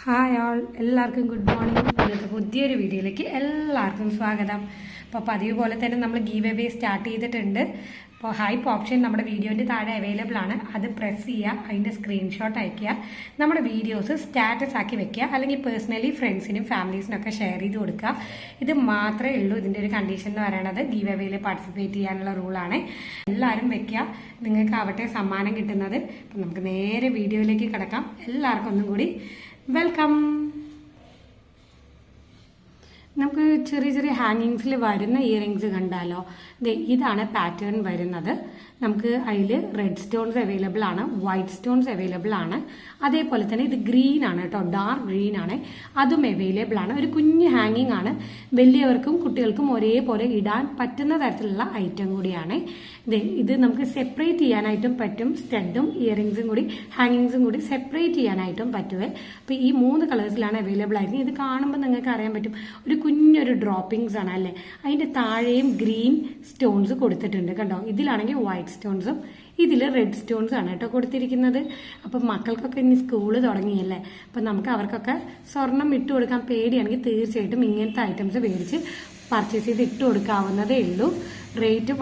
Hi ആൾ, എല്ലാവർക്കും good morning. ഇന്നത്തെ പുതിയൊരു വീഡിയോയിലേക്ക് എല്ലാവർക്കും സ്വാഗതം. അപ്പോൾ പതിവ് പോലെ തന്നെ നമ്മൾ ഗീവ് അവേ സ്റ്റാർട്ട് ചെയ്തിട്ടുണ്ട്. അപ്പോൾ ഹൈപ്പ് ഓപ്ഷൻ നമ്മുടെ വീഡിയോൻ്റെ താഴെ അവൈലബിൾ ആണ്. അത് പ്രസ് ചെയ്യുക, അതിൻ്റെ സ്ക്രീൻഷോട്ട് അയയ്ക്കുക, നമ്മുടെ വീഡിയോസ് സ്റ്റാറ്റസ് ആക്കി വെക്കുക, അല്ലെങ്കിൽ പേഴ്സണലി ഫ്രണ്ട്സിനും ഫാമിലീസിനൊക്കെ ഷെയർ ചെയ്ത് കൊടുക്കുക. ഇത് മാത്രമേ ഉള്ളൂ ഇതിൻ്റെ ഒരു കണ്ടീഷൻ എന്ന് പറയുന്നത്. ഗീവ് അവേയിൽ പാർട്ടിസിപ്പേറ്റ് ചെയ്യാനുള്ള റൂളാണ്. എല്ലാവരും വെക്കുക, നിങ്ങൾക്കാവട്ടെ സമ്മാനം കിട്ടുന്നത്. അപ്പം നമുക്ക് നേരെ വീഡിയോയിലേക്ക് കിടക്കാം. എല്ലാവർക്കും ഒന്നും കൂടി വെൽക്കം. നമുക്ക് ചെറിയ ചെറിയ ഹാങ്ങിങ്സിൽ വരുന്ന ഇയറിങ്സ് കണ്ടാലോ. ഇതാണ് പാറ്റേൺ വരുന്നത്. നമുക്ക് അതിൽ റെഡ് സ്റ്റോൺസ് അവൈലബിൾ ആണ്, വൈറ്റ് സ്റ്റോൺസ് അവൈലബിൾ ആണ്. അതേപോലെ തന്നെ ഇത് ഗ്രീൻ ആണ് കേട്ടോ, ഡാർക്ക് ഗ്രീൻ ആണ്, അതും അവൈലബിൾ ആണ്. ഒരു കുഞ്ഞ് ഹാങ്ങിങ് ആണ്, വലിയവർക്കും കുട്ടികൾക്കും ഒരേപോലെ ഇടാൻ പറ്റുന്ന തരത്തിലുള്ള ഐറ്റം കൂടിയാണ്. ഇത് നമുക്ക് സെപ്പറേറ്റ് ചെയ്യാനായിട്ടും പറ്റും. സ്റ്റഡും ഇയറിങ്സും കൂടി ഹാങ്ങിങ്സും കൂടി സെപ്പറേറ്റ് ചെയ്യാനായിട്ടും പറ്റുമേ. അപ്പോൾ ഈ 3 കളേഴ്സിലാണ് അവൈലബിൾ ആയിരിക്കും. ഇത് കാണുമ്പോൾ നിങ്ങൾക്ക് അറിയാൻ പറ്റും, ഒരു കുഞ്ഞൊരു ഡ്രോപ്പിങ്സ് ആണ് അല്ലേ. അതിൻ്റെ താഴെയും ഗ്രീൻ സ്റ്റോൺസ് കൊടുത്തിട്ടുണ്ട് കണ്ടോ. ഇതിലാണെങ്കിൽ വൈറ്റ് സ്റ്റോൺസും ഇതിൽ റെഡ് സ്റ്റോൺസ് ആണ് കേട്ടോ കൊടുത്തിരിക്കുന്നത്. അപ്പം മക്കൾക്കൊക്കെ ഇനി സ്കൂള് തുടങ്ങിയല്ലേ, അപ്പം നമുക്ക് അവർക്കൊക്കെ സ്വർണം ഇട്ട് കൊടുക്കാൻ പേടിയാണെങ്കിൽ തീർച്ചയായിട്ടും ഇങ്ങനത്തെ ഐറ്റംസ് മേടിച്ച് പർച്ചേസ് ചെയ്ത് ഇട്ട് കൊടുക്കാവുന്നതേ ഉള്ളൂ. റേറ്റ്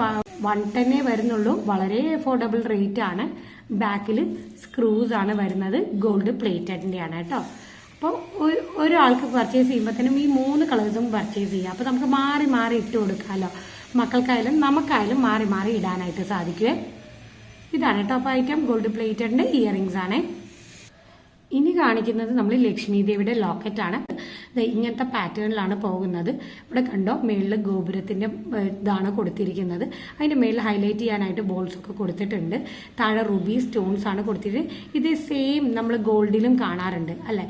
110 വരുന്നുള്ളൂ, വളരെ അഫോർഡബിൾ റേറ്റ് ആണ്. ബാക്കിൽ സ്ക്രൂസ് ആണ് വരുന്നത്, ഗോൾഡ് പ്ലേറ്റഡിൻ്റെ ആണ് കേട്ടോ. അപ്പോൾ ഒരാൾക്ക് പർച്ചേസ് ചെയ്യുമ്പോൾ തന്നെ ഈ 3 കളേഴ്സും പർച്ചേസ് ചെയ്യാം. അപ്പോൾ നമുക്ക് മാറി മാറി ഇട്ട് കൊടുക്കാമല്ലോ, മക്കൾക്കായാലും നമുക്കായാലും മാറി മാറി ഇടാനായിട്ട് സാധിക്കുമേ. ഇതാണ് കേട്ടോ അപ്പോൾ ഐറ്റം. ഗോൾഡ് പ്ലേറ്റഡിൻ്റെ ഇയറിങ്സ് ആണ്. ഇനി കാണിക്കുന്നത് നമ്മൾ ലക്ഷ്മി ദേവിയുടെ ലോക്കറ്റ് ആണ്. ഇങ്ങനത്തെ പാറ്റേണിലാണ് പോകുന്നത്. ഇവിടെ കണ്ടോ, മേളിൽ ഗോപുരത്തിന്റെ ഇതാണ് കൊടുത്തിരിക്കുന്നത്. അതിന്റെ മേളിൽ ഹൈലൈറ്റ് ചെയ്യാനായിട്ട് ബോൾസ് ഒക്കെ കൊടുത്തിട്ടുണ്ട്. താഴെ റുബി സ്റ്റോൺസ് ആണ് കൊടുത്തിട്ട്. ഇത് സെയിം നമ്മൾ ഗോൾഡിലും കാണാറുണ്ട് അല്ലെ.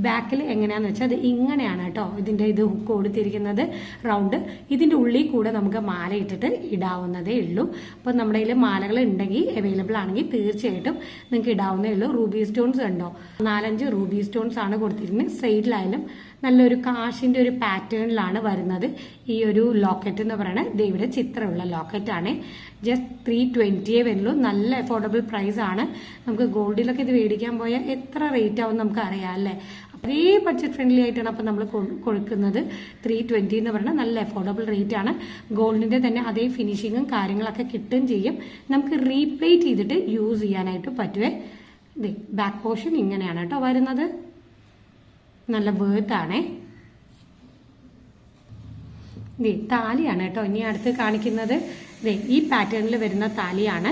ബാക്കിൽ എങ്ങനെയാന്ന് വെച്ചാൽ അത് ഇങ്ങനെയാണ് കേട്ടോ. ഇതിന്റെ ഇത് ഹുക്ക് കൊടുത്തിരിക്കുന്നത് റൗണ്ട്. ഇതിന്റെ ഉള്ളിൽ കൂടെ നമുക്ക് മാല ഇട്ടിട്ട് ഇടാവുന്നതേ ഉള്ളൂ. അപ്പൊ നമ്മുടെ കയ്യിൽ മാലകൾ ഉണ്ടെങ്കിൽ അവൈലബിൾ ആണെങ്കിൽ തീർച്ചയായിട്ടും നിങ്ങൾക്ക് ഇടാവുന്നേ ഉള്ളൂ. റൂബി സ്റ്റോൺസ് കണ്ടോ, 4-5 റൂബി സ്റ്റോൺസ് ആണ് കൊടുത്തിരിക്കുന്നത്. സൈഡിലായാലും നല്ലൊരു കാശിന്റെ ഒരു പാറ്റേണിലാണ് വരുന്നത് ഈ ഒരു ലോക്കറ്റ് എന്ന് പറയുന്നത്. ദേവിയുടെ ചിത്രമുള്ള ലോക്കറ്റ് ആണ്. ജസ്റ്റ് 320 വരുള്ളൂ. നല്ല അഫോർഡബിൾ പ്രൈസ് ആണ്. നമുക്ക് ഗോൾഡിലൊക്കെ ഇത് മേടിക്കാൻ പോയാൽ എത്ര റേറ്റ് ആവും നമുക്ക് അറിയാം അല്ലേ. അതേ ബഡ്ജറ്റ് ഫ്രണ്ട്ലി ആയിട്ടാണ് അപ്പം നമ്മൾ കൊടുക്കുന്നത്. 320 എന്ന് പറയുന്നത് നല്ല അഫോർഡബിൾ റേറ്റ് ആണ്. ഗോൾഡിന്റെ തന്നെ അതേ ഫിനിഷിങ്ങും കാര്യങ്ങളൊക്കെ കിട്ടുകയും ചെയ്യും. നമുക്ക് റീപ്ലേറ്റ് ചെയ്തിട്ട് യൂസ് ചെയ്യാനായിട്ട് പറ്റുവേ. ബാക്ക് പോർഷൻ ഇങ്ങനെയാണ് കേട്ടോ വരുന്നത്. നല്ല വേർത്താണേ. താലിയാണ് കേട്ടോ ഇനി അടുത്ത് കാണിക്കുന്നത്. ഈ പാറ്റേണിൽ വരുന്ന താലിയാണ്.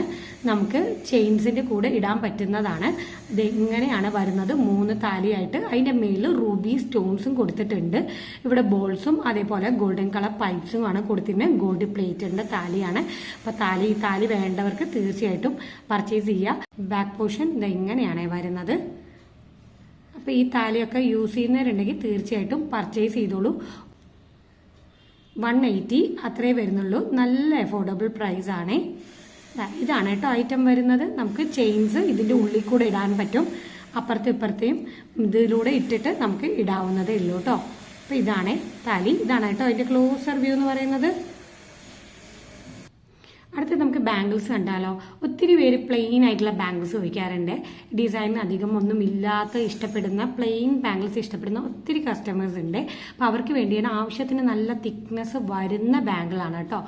നമുക്ക് ചെയിൻസിന്റെ കൂടെ ഇടാൻ പറ്റുന്നതാണ്. ഇങ്ങനെയാണ് വരുന്നത്, 3 താലിയായിട്ട്. അതിന്റെ മേലിൽ റൂബി സ്റ്റോൺസും കൊടുത്തിട്ടുണ്ട്. ഇവിടെ ബോൾസും അതേപോലെ ഗോൾഡൻ കളർ പൈപ്സും ആണ് കൊടുത്തിരുന്നത്. ഗോൾഡ് പ്ലേറ്റഡിന്റെ താലിയാണ്. അപ്പൊ ഈ താലി വേണ്ടവർക്ക് തീർച്ചയായിട്ടും പർച്ചേസ് ചെയ്യുക. ബാക്ക് പോർഷൻ ഇങ്ങനെയാണ് വരുന്നത്. അപ്പൊ ഈ താലിയൊക്കെ യൂസ് ചെയ്യുന്നവരുണ്ടെങ്കിൽ തീർച്ചയായിട്ടും പർച്ചേസ് ചെയ്തോളൂ. 180 അത്രേ വരുന്നുള്ളൂ. നല്ല അഫോർഡബിൾ പ്രൈസ് ആണ്. ഇതാണ് കേട്ടോ ഐറ്റം വരുന്നത്. നമുക്ക് ചെയിൻസ് ഇതിന്റെ ഉള്ളിൽ കൂടെ ഇടാൻ പറ്റും. അപ്പുറത്തും ഇപ്പുറത്തെയും ഇതിലൂടെ ഇട്ടിട്ട് നമുക്ക് ഇടാവുന്നതേ ഉള്ളൂ കേട്ടോ. അപ്പൊ ഇതാണ് താലി. ഇതാണ് കേട്ടോ അതിന്റെ ക്ലോസർ വ്യൂ എന്ന് പറയുന്നത്. അടുത്ത് നമുക്ക് ബാംഗിൾസ് കണ്ടാലോ. ഒത്തിരി പേര് പ്ലെയിൻ ആയിട്ടുള്ള ബാംഗിൾസ് ചോദിക്കാറുണ്ട്. ഡിസൈൻ അധികം ഒന്നും ഇല്ലാത്ത ഇഷ്ടപ്പെടുന്ന പ്ലെയിൻ ബാംഗിൾസ് ഇഷ്ടപ്പെടുന്ന ഒത്തിരി കസ്റ്റമേഴ്സ് ഉണ്ട്. അപ്പോൾ അവർക്ക് വേണ്ടിയാണ് ആവശ്യത്തിന് നല്ല തിക്നെസ് വരുന്ന ബാംഗിളാണ് കേട്ടോ.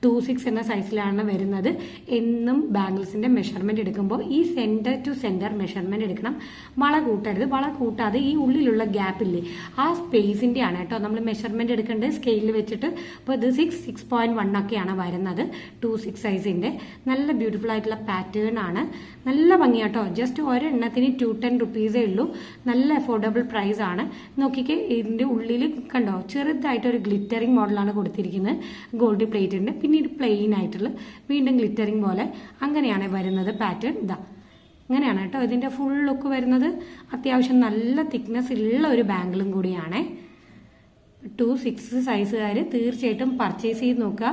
26 എന്ന സൈസിലാണ് വരുന്നത്. എന്നും ബാംഗിൾസിന്റെ മെഷർമെന്റ് എടുക്കുമ്പോൾ ഈ സെന്റർ ടു സെന്റർ മെഷർമെന്റ് എടുക്കണം. വള കൂട്ടരുത്. വള കൂട്ടാതെ ഈ ഉള്ളിലുള്ള ഗ്യാപ്പില്ലേ ആ സ്പേസിന്റെ ആണ് കേട്ടോ നമ്മൾ മെഷർമെന്റ് എടുക്കേണ്ടത് സ്കെയിലിൽ വെച്ചിട്ട്. അപ്പോൾ ഇത് 6.1 ഒക്കെയാണ് വരുന്നത്. 26 സൈസിന്റെ നല്ല ബ്യൂട്ടിഫുൾ ആയിട്ടുള്ള പാറ്റേൺ ആണ്. നല്ല ഭംഗിയാട്ടോ. ജസ്റ്റ് ഒരെണ്ണത്തിന് 210 റുപ്പീസേ ഉള്ളൂ. നല്ല അഫോർഡബിൾ പ്രൈസ് ആണ്. നോക്കിക്കേ, ഇതിന്റെ ഉള്ളിൽ കണ്ടോ ചെറുതായിട്ട് ഒരു ഗ്ലിറ്ററിംഗ് മോഡലാണ് കൊടുത്തിരിക്കുന്നത്. ഗോൾഡ് പ്ലേറ്റിന്റെ പിന്നെ ഇത് പ്ലെയിൻ ആയിട്ടുള്ള വീണ്ടും ഗ്ലിറ്ററിംഗ് പോലെ അങ്ങനെയാണ് വരുന്നത് പാറ്റേൺ. ഇങ്ങനെയാണ് കേട്ടോ ഇതിന്റെ ഫുൾ ലുക്ക് വരുന്നത്. അത്യാവശ്യം നല്ല തിക്നെസ് ഉള്ള ഒരു ബാംഗിളും കൂടിയാണ്. 26 സൈസുകാർ തീർച്ചയായിട്ടും പർച്ചേസ് ചെയ്ത് നോക്കുക,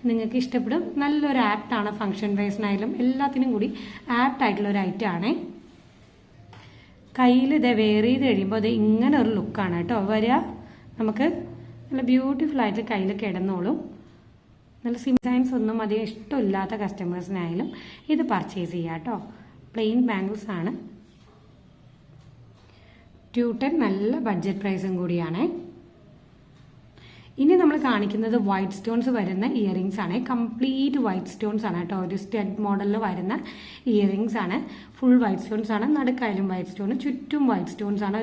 നിങ്ങൾക്ക് ഇഷ്ടപ്പെടും. നല്ലൊരു ആപ്റ്റാണ്. ഫംഗ്ഷൻ വൈസിനായാലും എല്ലാത്തിനും കൂടി ആപ്റ്റ് ആയിട്ടുള്ള ഒരു ഐറ്റം ആണ്. കയ്യിൽ ഇത് വെയർ ചെയ്ത് കഴിയുമ്പോൾ അത് ഇങ്ങനെ ഒരു ലുക്കാണ് കേട്ടോ വരിക. നമുക്ക് നല്ല ബ്യൂട്ടിഫുൾ ആയിട്ട് കയ്യിൽ കിടന്നോളും. നല്ല ഡിസൈൻസ് ഒന്നും അധികം ഇഷ്ടമില്ലാത്ത കസ്റ്റമേഴ്സിനായാലും ഇത് പർച്ചേസ് ചെയ്യാം കേട്ടോ. പ്ലെയിൻ ബാംഗിൾസ് ആണ്. 210 നല്ല ബഡ്ജറ്റ് പ്രൈസും കൂടിയാണ്. ഇനി നമ്മൾ കാണിക്കുന്നത് വൈറ്റ് സ്റ്റോൺസ് വരുന്ന ഇയറിംഗ്സ് ആണ്. കംപ്ലീറ്റ് വൈറ്റ് സ്റ്റോൺസ് ആണ് കേട്ടോ. ഒരു സ്റ്റഡ് മോഡലിൽ വരുന്ന ഇയറിംഗ്സ് ആണ്. ഫുൾ വൈറ്റ് സ്റ്റോൺസ് ആണ്. നടുക്കായാലും വൈറ്റ് സ്റ്റോൺ, ചുറ്റും വൈറ്റ് സ്റ്റോൺസ് ആണ്.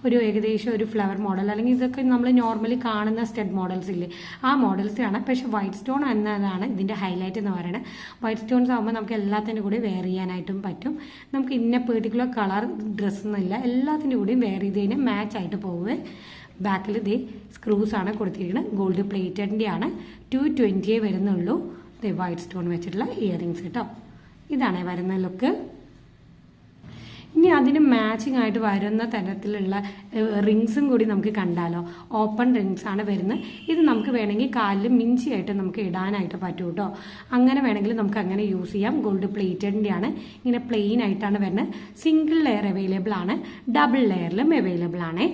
ഒരു ഏകദേശം ഒരു ഫ്ലവർ മോഡൽ, അല്ലെങ്കിൽ ഇതൊക്കെ നമ്മൾ നോർമലി കാണുന്ന സ്റ്റഡ് മോഡൽസ് ഇല്ലേ, ആ മോഡൽസ് ആണ്. പക്ഷെ വൈറ്റ് സ്റ്റോൺ എന്നതാണ് ഇതിന്റെ ഹൈലൈറ്റ് എന്ന് പറയുന്നത്. വൈറ്റ് സ്റ്റോൺസ് ആകുമ്പോൾ നമുക്ക് എല്ലാത്തിൻ്റെ കൂടി വെയർ ചെയ്യാനായിട്ടും പറ്റും. നമുക്ക് ഇന്ന പെർട്ടിക്കുലർ കളർ ഡ്രസ്സൊന്നുമില്ല, എല്ലാത്തിൻ്റെ കൂടിയും വെയർ ചെയ്ത് കഴിഞ്ഞാൽ മാച്ച് ആയിട്ട് പോവുക. ബാക്കിൽ ദേ സ്ക്രൂസ് ആണ് കൊടുത്തിരിക്കുന്നത്. ഗോൾഡ് പ്ലേറ്റഡിൻ്റെ ആണ്. 220 വരുന്നുള്ളൂ. ദേ വൈറ്റ് സ്റ്റോൺ വെച്ചിട്ടുള്ള ഇയറിംഗ്സ് കേട്ടോ. ഇതാണ് വരുന്ന ലുക്ക്. ഇനി അതിന് മാച്ചിങ് ആയിട്ട് വരുന്ന തരത്തിലുള്ള റിങ്സും കൂടി നമുക്ക് കണ്ടാലോ. ഓപ്പൺ റിങ്സ് ആണ് വരുന്നത്. ഇത് നമുക്ക് വേണമെങ്കിൽ കാലിൽ മിഞ്ചിയായിട്ട് നമുക്ക് ഇടാനായിട്ട് പറ്റും കേട്ടോ. അങ്ങനെ വേണമെങ്കിൽ നമുക്ക് അങ്ങനെ യൂസ് ചെയ്യാം. ഗോൾഡ് പ്ലേറ്റഡിൻ്റെ ആണ്. ഇങ്ങനെ പ്ലെയിൻ ആയിട്ടാണ് വരുന്നത്. സിംഗിൾ ലെയർ അവൈലബിൾ ആണ്, ഡബിൾ ലെയറിലും അവൈലബിൾ ആണ്.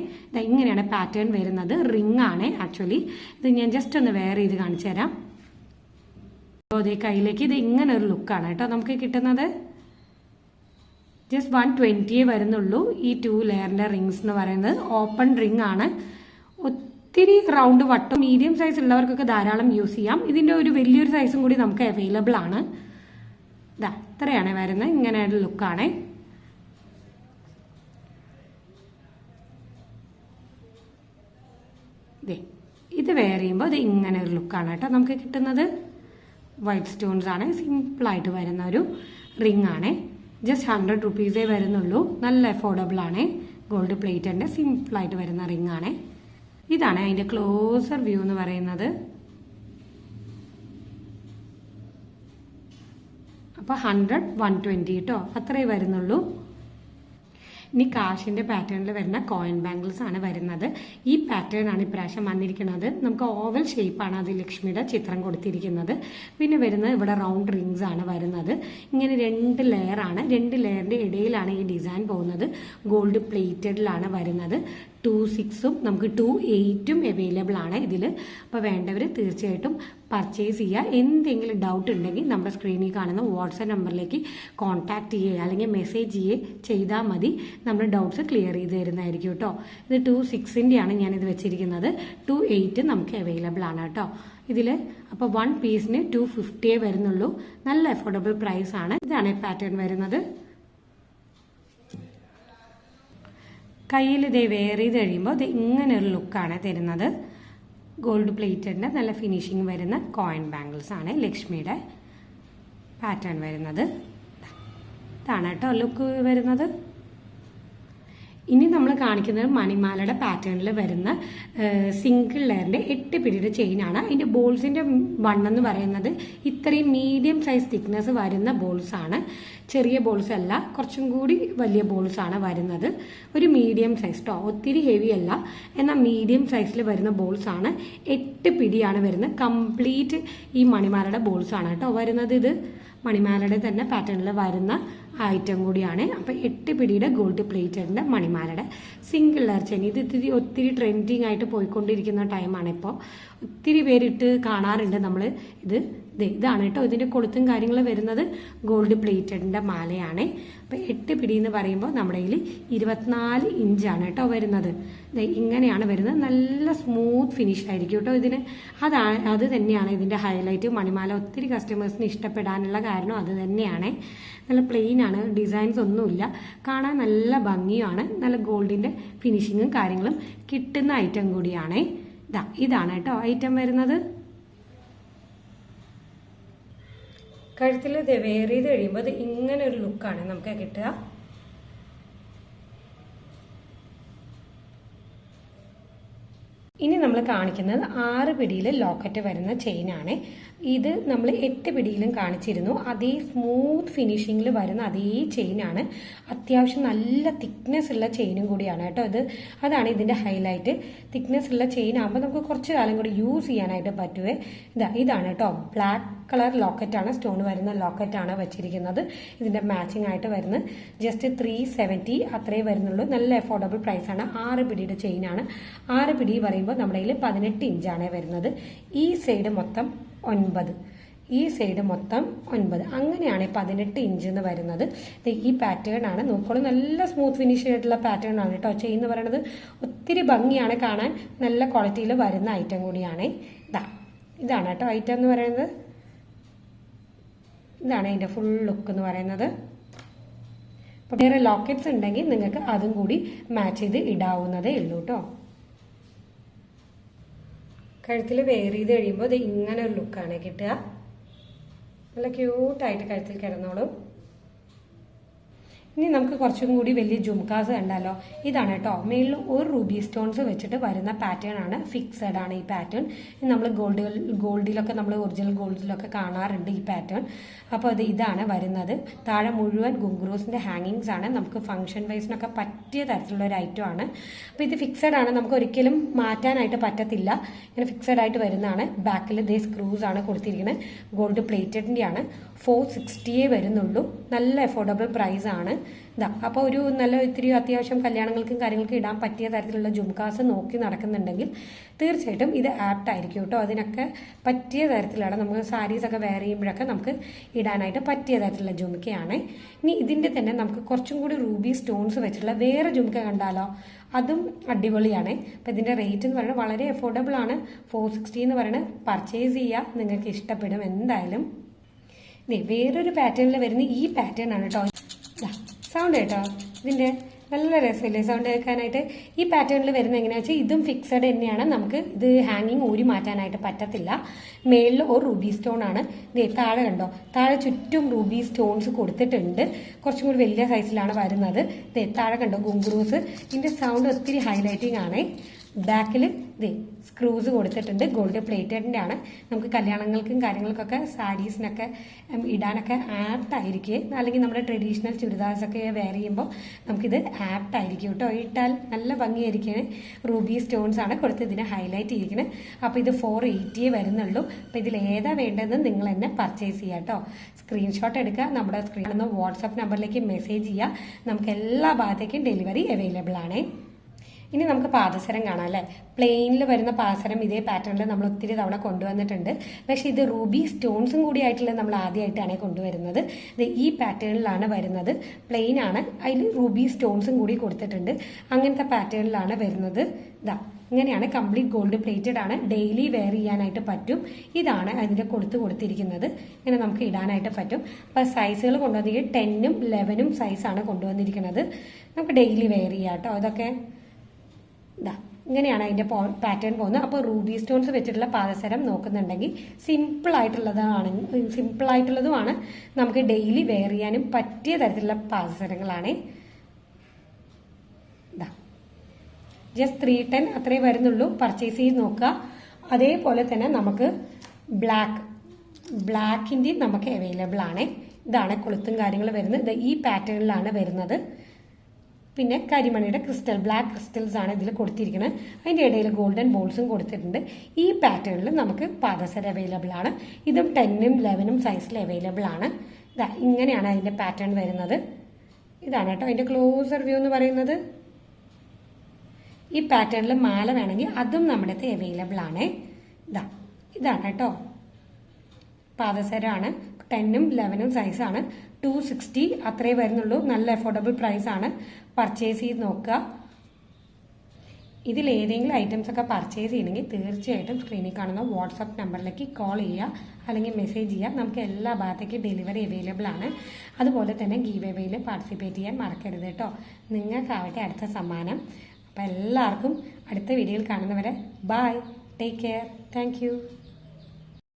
ഇങ്ങനെയാണ് പാറ്റേൺ വരുന്നത്. റിംഗ് ആണ് ആക്ച്വലി. ഇത് ഞാൻ ജസ്റ്റ് ഒന്ന് വെയർ ചെയ്ത് കാണിച്ചു തരാം. അപ്പോൾ അതേ കയ്യിലേക്ക് ഇത് ഇങ്ങനെ ഒരു ലുക്കാണ് കേട്ടോ നമുക്ക് കിട്ടുന്നത്. ജസ്റ്റ് 120 വരുന്നുള്ളൂ. ഈ 2 ലെയറിന്റെ റിങ്സ് എന്ന് പറയുന്നത് ഓപ്പൺ റിംഗ് ആണ്. ഒത്തിരി റൗണ്ട് വട്ടം മീഡിയം സൈസ് ഉള്ളവർക്കൊക്കെ ധാരാളം യൂസ് ചെയ്യാം. ഇതിന്റെ ഒരു വലിയൊരു സൈസും കൂടി നമുക്ക് അവൈലബിൾ ആണ്. ഇതാ ഇത്രയാണ് വരുന്നത്. ഇങ്ങനെയുള്ള ലുക്കാണ്. ഇത് വെയർ ചെയ്യുമ്പോൾ ഇത് ഇങ്ങനെ ഒരു ലുക്കാണ് കേട്ടോ നമുക്ക് കിട്ടുന്നത്. വൈറ്റ് സ്റ്റോൺസ് ആണ്. സിമ്പിളായിട്ട് വരുന്ന ഒരു റിംഗ് ആണ്. ജസ്റ്റ് 100 റുപ്പീസേ വരുന്നുള്ളൂ. നല്ല അഫോർഡബിൾ ആണ്. ഗോൾഡ് പ്ലേറ്റിന്റെ സിമ്പിളായിട്ട് വരുന്ന റിംഗ് ആണ്. ഇതാണ് അതിന്റെ ക്ലോസർ വ്യൂ എന്ന് പറയുന്നത്. അപ്പൊ 100, 120 കേട്ടോ, അത്രേ വരുന്നുള്ളൂ. ഇനി കാശിന്റെ പാറ്റേണിൽ വരുന്ന കോയിൻ ബാംഗിൾസ് ആണ് വരുന്നത്. ഈ പാറ്റേൺ ആണ് ഇപ്രാവശ്യം വന്നിരിക്കുന്നത്. നമുക്ക് ഓവൽ ഷേപ്പാണ് അത് ലക്ഷ്മിയുടെ ചിത്രം കൊടുത്തിരിക്കുന്നത്. പിന്നെ വരുന്നത് ഇവിടെ റൗണ്ട് റിങ്സ് ആണ് വരുന്നത്. ഇങ്ങനെ 2 ലെയർ ആണ്. 2 ലെയറിന്റെ ഇടയിലാണ് ഈ ഡിസൈൻ പോകുന്നത്. ഗോൾഡ് പ്ലേറ്റഡിലാണ് വരുന്നത്. 2.6ഉം നമുക്ക് 2.8ഉം അവൈലബിൾ ആണ് ഇതിൽ. അപ്പോൾ വേണ്ടവർ തീർച്ചയായിട്ടും പർച്ചേസ് ചെയ്യുക. എന്തെങ്കിലും ഡൗട്ട് ഉണ്ടെങ്കിൽ നമ്മുടെ സ്ക്രീനിൽ കാണുന്ന വാട്സാപ്പ് നമ്പറിലേക്ക് കോൺടാക്ട് ചെയ്യുക അല്ലെങ്കിൽ മെസ്സേജ് ചെയ്താൽ മതി. നമ്മൾ ഡൗട്ട്സ് ക്ലിയർ ചെയ്ത് തരുന്നതായിരിക്കും കേട്ടോ. ഇത് 2.6ൻ്റെ ആണ് ഞാനിത് വെച്ചിരിക്കുന്നത്. 2.8 നമുക്ക് അവൈലബിൾ ആണ് കേട്ടോ ഇതിൽ. അപ്പോൾ 1 പീസിന് 250 വരുന്നുള്ളൂ. നല്ല അഫോർഡബിൾ പ്രൈസ് ആണ്. ഇതാണ് പാറ്റേൺ വരുന്നത്. കയ്യിൽ ഇതേ വെയർ ചെയ്ത് കഴിയുമ്പോൾ ഇത് ഇങ്ങനെ ഒരു ലുക്കാണ് തരുന്നത്. ഗോൾഡ് പ്ലേറ്റഡിന്റെ നല്ല ഫിനിഷിങ് വരുന്ന കോയിൻ ബാംഗിൾസ് ആണ് ലക്ഷ്മിയുടെ പാറ്റേൺ വരുന്നത്. ഇതാണ് കേട്ടോ ലുക്ക് വരുന്നത്. ഇനി നമ്മൾ കാണിക്കുന്നത് മണിമാലയുടെ പാറ്റേണിൽ വരുന്ന സിംഗിൾ ലെയറിന്റെ 8 പിടിയുടെ ചെയിനാണ്. അതിന്റെ ബോൾസിന്റെ വണ്ണം എന്ന് പറയുന്നത് ഇത്രയും മീഡിയം സൈസ് തിക്നെസ് വരുന്ന ബോൾസ് ആണ്. ചെറിയ ബോൾസ് അല്ല, കുറച്ചും കൂടി വലിയ ബോൾസ് ആണ് വരുന്നത്. ഒരു മീഡിയം സൈസ് കേട്ടോ, ഒത്തിരി ഹെവി അല്ല, എന്നാൽ മീഡിയം സൈസിൽ വരുന്ന ബോൾസ് ആണ്. 8 പിടിയാണ് വരുന്നത്. കംപ്ലീറ്റ് ഈ മണിമാലയുടെ ബോൾസ് ആണ് കേട്ടോ വരുന്നത്. ഇത് മണിമാലയുടെ തന്നെ പാറ്റേണിൽ വരുന്ന ഐറ്റം കൂടിയാണ്. അപ്പൊ 8 പിടിയുടെ ഗോൾഡ് പ്ലേറ്റഡിന്റെ മണിമാലയുടെ സിംഗിൾ ലെയർ ചെയിൻ. ഇത് ഒത്തിരി ട്രെൻഡിങ് ആയിട്ട് പോയിക്കൊണ്ടിരിക്കുന്ന ടൈമാണ് ഇപ്പോൾ. ഒത്തിരി പേരിട്ട് കാണാറുണ്ട് നമ്മൾ. ഇതാണ് കേട്ടോ ഇതിന്റെ കൊളുത്തും കാര്യങ്ങൾ വരുന്നത്. ഗോൾഡ് പ്ലേറ്റഡിന്റെ മാലയാണ്. അപ്പൊ 8 പിടി എന്ന് പറയുമ്പോൾ നമ്മുടെ കയ്യിൽ 24 ഇഞ്ചാണ് കേട്ടോ വരുന്നത്. ഇങ്ങനെയാണ് വരുന്നത്. നല്ല സ്മൂത്ത് ഫിനിഷ് ആയിരിക്കും കേട്ടോ ഇതിന്. അത് തന്നെയാണ് ഇതിന്റെ ഹൈലൈറ്റ്. മണിമാല ഒത്തിരി കസ്റ്റമേഴ്സിന് ഇഷ്ടപ്പെടാനുള്ള കാരണം അത് തന്നെയാണ്. നല്ല പ്ലെയിൻ ആണ്, ഡിസൈൻസ് ഒന്നുമില്ല, കാണാൻ നല്ല ഭംഗിയാണ്. നല്ല ഗോൾഡിന്റെ ഫിനിഷിങ്ങും കാര്യങ്ങളും കിട്ടുന്ന ഐറ്റം കൂടിയാണ്. ഇതാണ് കേട്ടോ ഐറ്റം വരുന്നത്. കഴുത്തിൽ വെയർ ചെയ്ത് കഴിയുമ്പോൾ അത് ഇങ്ങനെ ഒരു ലുക്കാണ് നമുക്ക് കിട്ടുക. ഇനി നമ്മൾ കാണിക്കുന്നത് 6 പിടിയിൽ ലോക്കറ്റ് വരുന്ന ചെയിനാണ്. ഇത് നമ്മൾ 8 പിടിയിലും കാണിച്ചിരുന്നു. അതേ സ്മൂത്ത് ഫിനിഷിങ്ങിൽ വരുന്ന അതേ ചെയിനാണ്. അത്യാവശ്യം നല്ല തിക്നെസ് ഉള്ള ചെയിനും കൂടിയാണ് കേട്ടോ ഇത്. അതാണ് ഇതിന്റെ ഹൈലൈറ്റ്. തിക്നെസ് ഉള്ള ചെയിൻ ആകുമ്പോൾ നമുക്ക് കുറച്ചു കാലം കൂടി യൂസ് ചെയ്യാനായിട്ട് പറ്റുവേ. ഇതാണ് കേട്ടോ ബ്ലാക്ക് കളർ ലോക്കറ്റ് ആണ്, സ്റ്റോൺ വരുന്ന ലോക്കറ്റ് ആണ് വെച്ചിരിക്കുന്നത്. ഇതിന്റെ മാച്ചിങ് ആയിട്ട് വരുന്നത് ജസ്റ്റ് 370 അത്രേ വരുന്നുള്ളൂ. നല്ല അഫോർഡബിൾ പ്രൈസ് ആണ്. 6 പിടിയുടെ ചെയിനാണ്. 6 പിടി പറയുമ്പോൾ നമ്മുടെ കയ്യിൽ 18 ഇഞ്ചാണ് വരുന്നത്. ഈ സൈഡ് മൊത്തം 9, ഈ സൈഡ് മൊത്തം 9. അങ്ങനെയാണ് 18 ഇഞ്ച് എന്ന് വരുന്നത്. ഈ പാറ്റേൺ ആണ്, നോക്കോളൂ, നല്ല സ്മൂത്ത് ഫിനിഷ് ആയിട്ടുള്ള പാറ്റേൺ ആണ് കേട്ടോ. ചെയിൻ എന്ന് പറയുന്നത് ഒത്തിരി ഭംഗിയാണ് കാണാൻ, നല്ല ക്വാളിറ്റിയിൽ വരുന്ന ഐറ്റം കൂടിയാണ്. ഇതാണ് കേട്ടോ ഐറ്റം എന്ന് പറയുന്നത്. ഇതാണ് അതിൻ്റെ ഫുൾ ലുക്ക് എന്ന് പറയുന്നത്. അപ്പോൾ വേറെ ലോക്കറ്റ്സ് ഉണ്ടെങ്കിൽ നിങ്ങൾക്ക് അതും കൂടി മാച്ച് ചെയ്ത് ഇടാവുന്നതേ ഉള്ളൂ കേട്ടോ. കഴുത്തിൽ വെയർ ചെയ്ത് കഴിയുമ്പോൾ ഇത് ഇങ്ങനെ ഒരു ലുക്കാണ് കിട്ടുക. നല്ല ക്യൂട്ടായിട്ട് കഴുത്തിൽ കിടന്നോളും. ഇനി നമുക്ക് കുറച്ചും കൂടി വലിയ ജുംകാസ് കണ്ടാലോ. ഇതാണ് കേട്ടോ, മേളിൽ ഒരു റൂബി സ്റ്റോൺസ് വെച്ചിട്ട് വരുന്ന പാറ്റേൺ ആണ്. ഫിക്സഡ് ആണ് ഈ പാറ്റേൺ. നമ്മൾ ഗോൾഡിലൊക്കെ നമ്മൾ ഒറിജിനൽ ഗോൾഡിലൊക്കെ കാണാറുണ്ട് ഈ പാറ്റേൺ. അപ്പോൾ ഇതാണ് വരുന്നത്. താഴെ മുഴുവൻ ഗുങ്ക്രൂസിന്റെ ഹാങ്ങിങ്സ് ആണ്. നമുക്ക് ഫംഗ്ഷൻ വൈസിനൊക്കെ പറ്റിയ തരത്തിലുള്ള ഒരു ഐറ്റം ആണ്. അപ്പോൾ ഇത് ഫിക്സഡ് ആണ്, നമുക്ക് ഒരിക്കലും മാറ്റാനായിട്ട് പറ്റത്തില്ല. ഇങ്ങനെ ഫിക്സഡ് ആയിട്ട് വരുന്നതാണ്. ബാക്കിൽ ദേ സ്ക്രൂസ് ആണ് കൊടുത്തിരിക്കുന്നത്. ഗോൾഡ് പ്ലേറ്റഡിന്റെ ആണ്. 460 വരുന്നുള്ളൂ. നല്ല അഫോർഡബിൾ പ്രൈസ് ആണ്. അപ്പോൾ ഒരു നല്ല ഇത്തിരി അത്യാവശ്യം കല്യാണങ്ങൾക്കും കാര്യങ്ങൾക്കും ഇടാൻ പറ്റിയ തരത്തിലുള്ള ജുംകാസ് നോക്കി നടക്കുന്നുണ്ടെങ്കിൽ തീർച്ചയായിട്ടും ഇത് ആപ്റ്റ് ആയിരിക്കും കേട്ടോ. അതിനൊക്കെ പറ്റിയ തരത്തിലാണ്. നമുക്ക് സാരീസൊക്കെ വെയർ ചെയ്യുമ്പോഴൊക്കെ നമുക്ക് ഇടാനായിട്ട് പറ്റിയ തരത്തിലുള്ള ജുംക്കയാണ്. ഇനി ഇതിൻ്റെ തന്നെ നമുക്ക് കുറച്ചും കൂടി റൂബി സ്റ്റോൺസ് വെച്ചിട്ടുള്ള വേറെ ജുംക്ക കണ്ടാലോ. അതും അടിപൊളിയാണ്. അപ്പം ഇതിൻ്റെ റേറ്റ് എന്ന് പറയുന്നത് വളരെ അഫോർഡബിൾ ആണ്. 460 എന്ന് പറയുന്നത് പർച്ചേസ് ചെയ്യുക, നിങ്ങൾക്ക് ഇഷ്ടപ്പെടും എന്തായാലും. വേറൊരു പാറ്റേണിൽ വരുന്ന ഈ പാറ്റേൺ ആണ് കേട്ടോ. സൗണ്ട് കേട്ടോ, ഇതിൻ്റെ നല്ല രസമില്ലേ സൗണ്ട് കേൾക്കാനായിട്ട്. ഈ പാറ്റേണിൽ വരുന്നത് എങ്ങനെയാ വെച്ചാൽ ഇതും ഫിക്സഡ് തന്നെയാണ്. നമുക്ക് ഇത് ഹാങ്ങിങ് ഊരി മാറ്റാനായിട്ട് പറ്റത്തില്ല. മേളിൽ ഒരു റൂബി സ്റ്റോൺ ആണ്. താഴെ കണ്ടോ, താഴെ ചുറ്റും റൂബി സ്റ്റോൺസ് കൊടുത്തിട്ടുണ്ട്. കുറച്ചും കൂടി വലിയ സൈസിലാണ് വരുന്നത്. താഴെ കണ്ടോ ഗുങ്ക്രൂസ്. ഇതിൻ്റെ സൗണ്ട് ഒത്തിരി ഹൈലൈറ്റിംഗ് ആണ്. ബാക്കിൽ സ്ക്രൂസ് കൊടുത്തിട്ടുണ്ട്. ഗോൾഡ് പ്ലേറ്റഡിൻ്റെ ആണ്. നമുക്ക് കല്യാണങ്ങൾക്കും കാര്യങ്ങൾക്കൊക്കെ സാരീസിനൊക്കെ ഇടാനൊക്കെ ആപ്റ്റ് ആയിരിക്കും. അല്ലെങ്കിൽ നമ്മുടെ ട്രഡീഷണൽ ചുരിദാർസൊക്കെ വെയർ ചെയ്യുമ്പോൾ നമുക്കിത് ആപ്റ്റ് ആയിരിക്കും കേട്ടോ. ഇട്ടാൽ നല്ല ഭംഗിയായിരിക്കും. റൂബി സ്റ്റോൺസ് ആണ് കൊടുത്ത് ഇതിനെ ഹൈലൈറ്റ് ചെയ്തിരിക്കുന്നത്. അപ്പോൾ ഇത് 480 വരുന്നുള്ളൂ. അപ്പോൾ ഇതിൽ ഏതാ വേണ്ടതെന്ന് നിങ്ങൾ തന്നെ പർച്ചേസ് ചെയ്യുക കേട്ടോ. സ്ക്രീൻഷോട്ട് എടുക്കുക, നമ്മുടെ സ്ക്രീനിൽ നിന്ന് വാട്സാപ്പ് നമ്പറിലേക്ക് മെസ്സേജ് ചെയ്യുക. നമുക്ക് എല്ലാ ഭാഗത്തേക്കും ഡെലിവറി അവൈലബിൾ ആണ്. ഇനി നമുക്ക് പാദസരം കാണാം അല്ലേ. പ്ലെയിനിൽ വരുന്ന പാദസരം ഇതേ പാറ്റേണിൽ നമ്മൾ ഒത്തിരി തവണ കൊണ്ടുവന്നിട്ടുണ്ട്. പക്ഷെ ഇത് റൂബി സ്റ്റോൺസും കൂടി ആയിട്ടുള്ള നമ്മൾ ആദ്യമായിട്ടാണ് കൊണ്ടുവരുന്നത്. ഈ പാറ്റേണിലാണ് വരുന്നത്. പ്ലെയിൻ ആണ്, അതിൽ റൂബി സ്റ്റോൺസും കൂടി കൊടുത്തിട്ടുണ്ട്. അങ്ങനത്തെ പാറ്റേണിലാണ് വരുന്നത്. ഇങ്ങനെയാണ്, കംപ്ലീറ്റ് ഗോൾഡ് പ്ലേറ്റഡ് ആണ്. ഡെയിലി വെയർ ചെയ്യാനായിട്ട് പറ്റും. ഇതാണ് അതിൻ്റെ കൊടുത്തിരിക്കുന്നത്. ഇങ്ങനെ നമുക്ക് ഇടാനായിട്ട് പറ്റും. അപ്പോൾ സൈസുകൾ കൊണ്ടുവന്നിരിക്കുന്നത് 10ഉം 11ഉം സൈസാണ് കൊണ്ടുവന്നിരിക്കുന്നത്. നമുക്ക് ഡെയിലി വെയർ ചെയ്യാം കേട്ടോ. അതൊക്കെ ഇങ്ങനെയാണ് അതിൻ്റെ പാറ്റേൺ പോകുന്നത്. അപ്പോൾ റൂബി സ്റ്റോൺസ് വെച്ചിട്ടുള്ള പാദസരം നോക്കുന്നുണ്ടെങ്കിൽ സിമ്പിളായിട്ടുള്ളതുമാണ്. നമുക്ക് ഡെയിലി വെയർ ചെയ്യാനും പറ്റിയ തരത്തിലുള്ള പാദസരങ്ങളാണ്. ജസ്റ്റ് 310 അത്രേ വരുന്നുള്ളൂ. പർച്ചേസ് ചെയ്ത് നോക്കുക. അതേപോലെ തന്നെ നമുക്ക് ബ്ലാക്കിൻ്റെ നമുക്ക് അവൈലബിൾ ആണ്. ഇതാണ് കൊളുത്തും കാര്യങ്ങൾ വരുന്നത്. ഈ പാറ്റേണിലാണ് വരുന്നത്. പിന്നെ കരിമണിയുടെ ബ്ലാക്ക് ക്രിസ്റ്റൽസ് ആണ് ഇതിൽ കൊടുത്തിരിക്കുന്നത്. അതിൻ്റെ ഇടയിൽ ഗോൾഡൻ ബോൾസും കൊടുത്തിട്ടുണ്ട്. ഈ പാറ്റേണിൽ നമുക്ക് പാദസരം അവൈലബിൾ ആണ്. ഇതും 10ഉം 11ഉം സൈസിൽ അവൈലബിൾ ആണ്. ഇങ്ങനെയാണ് അതിൻ്റെ പാറ്റേൺ വരുന്നത്. ഇതാണ് കേട്ടോ അതിൻ്റെ ക്ലോസർ വ്യൂ എന്ന് പറയുന്നത്. ഈ പാറ്റേണിൽ മാല വേണമെങ്കിൽ അതും നമ്മുടെ അടുത്ത് അവൈലബിൾ ആണ്. ഇതാണ് കേട്ടോ പാദസരമാണ്. 10ഉം 11ഉം സൈസാണ്. 260 അത്രേ വരുന്നുള്ളൂ. നല്ല അഫോർഡബിൾ പ്രൈസ് ആണ്. പർച്ചേസ് ചെയ്ത് നോക്കുക. ഇതിൽ ഏതെങ്കിലും ഐറ്റംസ് ഒക്കെ പർച്ചേസ് ചെയ്യണമെങ്കിൽ തീർച്ചയായിട്ടും സ്ക്രീനിൽ കാണുന്ന വാട്സാപ്പ് നമ്പറിലേക്ക് കോൾ ചെയ്യുക, അല്ലെങ്കിൽ മെസ്സേജ് ചെയ്യുക. നമുക്ക് എല്ലാ ഭാഗത്തേക്കും ഡെലിവറി അവൈലബിൾ ആണ്. അതുപോലെ തന്നെ ഗീവ് അവേയിൽ പാർട്ടിസിപ്പേറ്റ് ചെയ്യാൻ മറക്കരുത് കേട്ടോ. നിങ്ങൾക്കാവട്ടെ അടുത്ത സമ്മാനം. അപ്പോൾ എല്ലാവർക്കും അടുത്ത വീഡിയോയിൽ കാണുന്നവരെ bye, take care, thank U.